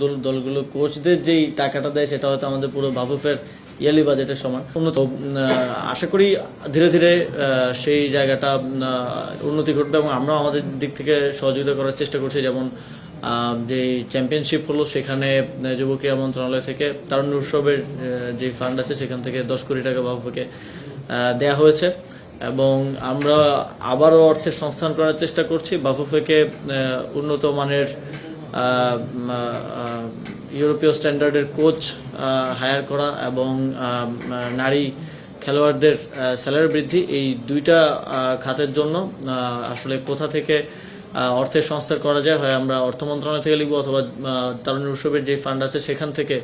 দলগুলো কোচদের যেই টাকাটা দেয় সেটা হয়তো আমাদের পুরো বাফুফের ইয়ারলি বাজেটের সমান। উন্নত আশা করি ধীরে ধীরে সেই জায়গাটা উন্নতি ঘটবে এবং আমরাও আমাদের দিক থেকে সহযোগিতা করার চেষ্টা করছি। যেমন যে চ্যাম্পিয়নশিপ হলো সেখানে যুব ক্রীড়া মন্ত্রণালয় থেকে তারুণ্য উৎসবের যে ফান্ড আছে সেখান থেকে 10 কোটি টাকা বাফুফেকে দেয়া হয়েছে এবং আমরা আবারও অর্থের সংস্থান করার চেষ্টা করছি। বাফুফেকে উন্নত মানের ইউরোপীয় স্ট্যান্ডার্ডের কোচ হায়ার করা এবং নারী খেলোয়াড়দের স্যালারি বৃদ্ধি, এই দুইটা খাতের জন্য আসলে কোথা থেকে অর্থের সংস্থান করা যায়, হয় আমরা অর্থ মন্ত্রণালয় থেকে লিখবো অথবা তারুণ্য উৎসবের যে ফান্ড আছে সেখান থেকে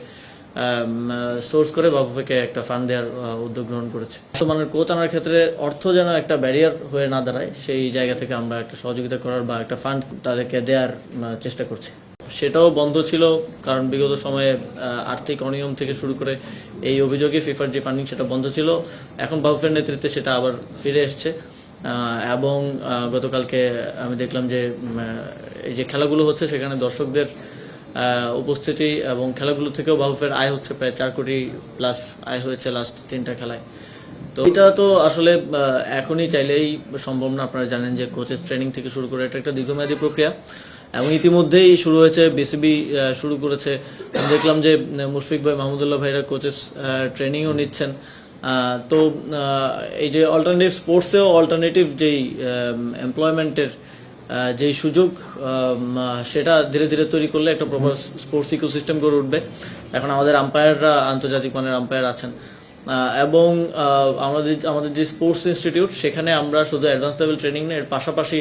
সোর্স করে বাফুফেকে একটা ফান্ড দেওয়ার উদ্যোগ গ্রহণ করেছে। বর্তমানের কোচ আনার ক্ষেত্রে অর্থ যেন একটা ব্যারিয়ার হয়ে না দাঁড়ায় সেই জায়গা থেকে আমরা একটা সহযোগিতা করার বা একটা ফান্ড তাদেরকে দেওয়ার চেষ্টা করছি। সেটাও বন্ধ ছিল কারণ বিগত সময়ে আর্থিক অনিয়ম থেকে শুরু করে এই অভিযোগে ফিফার যে ফান্ডিং সেটা বন্ধ ছিল। এখন বাফুফের নেতৃত্বে সেটা আবার ফিরে এসছে এবং গতকালকে আমি দেখলাম যে এই যে খেলাগুলো হচ্ছে সেখানে দর্শকদের উপস্থিতি এবং খেলাগুলো থেকেও বাফুফের আয় হচ্ছে প্রায় 4 কোটি প্লাস আয় হয়েছে লাস্ট 3টা খেলায়। তো এটা তো আসলে এখনই চাইলেই সম্ভব না। আপনারা জানেন যে কোচেস ট্রেনিং থেকে শুরু করে এটা একটা দীর্ঘমেয়াদী প্রক্রিয়া এবং ইতিমধ্যেই শুরু হয়েছে। বিসিবি শুরু করেছে। দেখলাম যে মুশফিক ভাই, মাহমুদুল্লাহ ভাইরা কোচেস ট্রেনিংও নিচ্ছেন। তো এই যে অল্টারনেটিভ স্পোর্টসেও অল্টারনেটিভ যেই এমপ্লয়মেন্টের যেই সুযোগ সেটা ধীরে ধীরে তৈরি করলে একটা প্রপার স্পোর্টস ইকোসিস্টেম গড়ে উঠবে। এখন আমাদের আম্পায়াররা আন্তর্জাতিক মানের আম্পায়ার আছেন এবং আমাদের যে স্পোর্টস ইনস্টিটিউট সেখানে আমরা শুধু অ্যাডভান্স লেভেল ট্রেনিং নেই, এর পাশাপাশি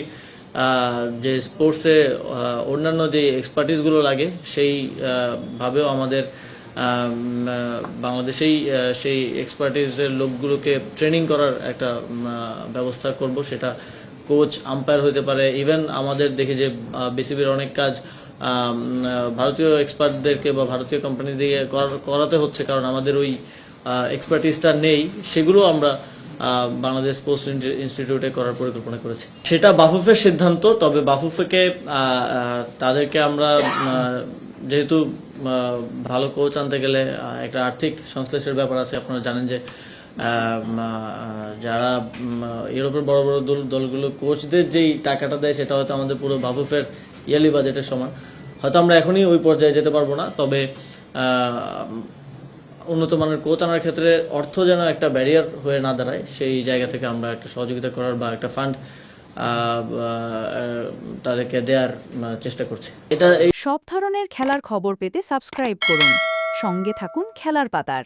যে স্পোর্টসে অন্যান্য যে এক্সপার্টিসগুলো লাগে সেই ভাবেও আমাদের বাংলাদেশেই সেই এক্সপার্টিসের লোকগুলোকে ট্রেনিং করার একটা ব্যবস্থা করব। সেটা কোচ, আম্পায়ার হতে পারে। ইভেন আমাদের দেখি যে বিসিবির অনেক কাজ ভারতীয় এক্সপার্টদেরকে বা ভারতীয় কোম্পানি দিয়ে করাতে হচ্ছে কারণ আমাদের ওই এক্সপার্টিসটা নেই। সেগুলো আমরা বাংলাদেশ স্পোর্টস ইনস্টিটিউটে করার পরিকল্পনা করেছি। সেটা বাফুফের সিদ্ধান্ত। তবে বাফুফেকে তাদেরকে আমরা যেহেতু ভালো কোচ আনতে গেলে একটা আর্থিক সংশ্লেষের ব্যাপার আছে। আপনারা জানেন যে যারা ইউরোপের বড় বড় দলগুলো কোচদের যেই টাকাটা দেয় সেটা হয়তো আমাদের পুরো বাফুফের ইয়ারলি বাজেটের সমান। হয়তো আমরা এখনই ওই পর্যায়ে যেতে পারবো না, তবে উন্নত মানের কোচ আনার ক্ষেত্রে অর্থ যেন একটা ব্যারিয়ার হয়ে না দাঁড়ায় সেই জায়গা থেকে আমরা একটা সহযোগিতা করার বা একটা ফান্ড তাদেরকে দেওয়ার চেষ্টা করছি। সব ধরনের খেলার খবর পেতে সাবস্ক্রাইব করুন। সঙ্গে থাকুন খেলার পাতার।